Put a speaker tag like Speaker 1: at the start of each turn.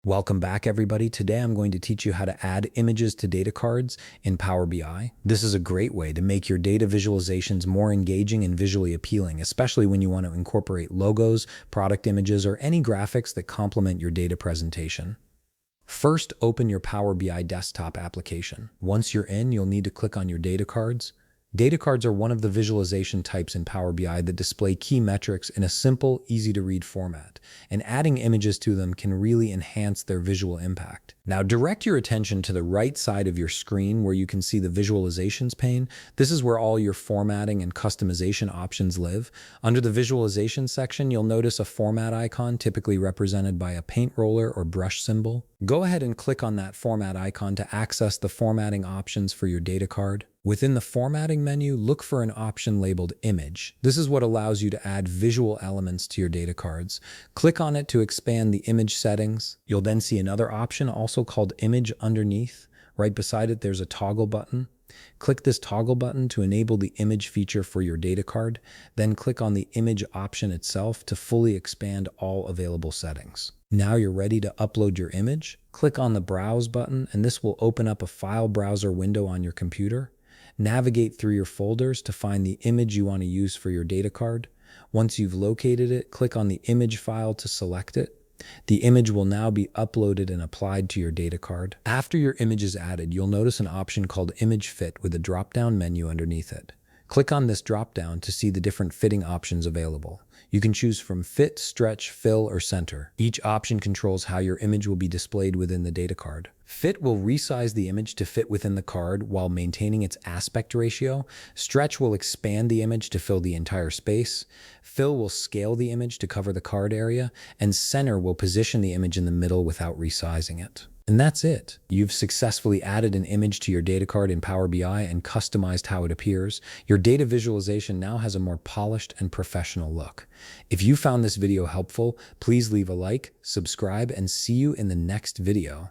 Speaker 1: Welcome back, everybody. Today I'm going to teach you how to add images to data cards in Power BI. This is a great way to make your data visualizations more engaging and visually appealing, especially when you want to incorporate logos, product images, or any graphics that complement your data presentation. First, open your Power BI desktop application. Once you're in, you'll need to click on your data cards. Data cards are one of the visualization types in Power BI that display key metrics in a simple, easy-to-read format, and adding images to them can really enhance their visual impact. Now, direct your attention to the right side of your screen where you can see the Visualizations pane. This is where all your formatting and customization options live. Under the Visualization section, you'll notice a format icon typically represented by a paint roller or brush symbol. Go ahead and click on that format icon to access the formatting options for your data card. Within the formatting menu, look for an option labeled Image. This is what allows you to add visual elements to your data cards. Click on it to expand the image settings. You'll then see another option also called Image underneath. Right beside it, there's a toggle button. Click this toggle button to enable the image feature for your data card. Then click on the image option itself to fully expand all available settings. Now you're ready to upload your image. Click on the Browse button, and this will open up a file browser window on your computer. Navigate through your folders to find the image you want to use for your data card. Once you've located it, click on the image file to select it. The image will now be uploaded and applied to your data card. After your image is added, you'll notice an option called Image Fit with a drop-down menu underneath it. Click on this drop-down to see the different fitting options available. You can choose from Fit, Stretch, Fill, or Center. Each option controls how your image will be displayed within the data card. Fit will resize the image to fit within the card while maintaining its aspect ratio. Stretch will expand the image to fill the entire space. Fill will scale the image to cover the card area. And Center will position the image in the middle without resizing it. And that's it. You've successfully added an image to your data card in Power BI and customized how it appears. Your data visualization now has a more polished and professional look. If you found this video helpful, please leave a like, subscribe, and see you in the next video.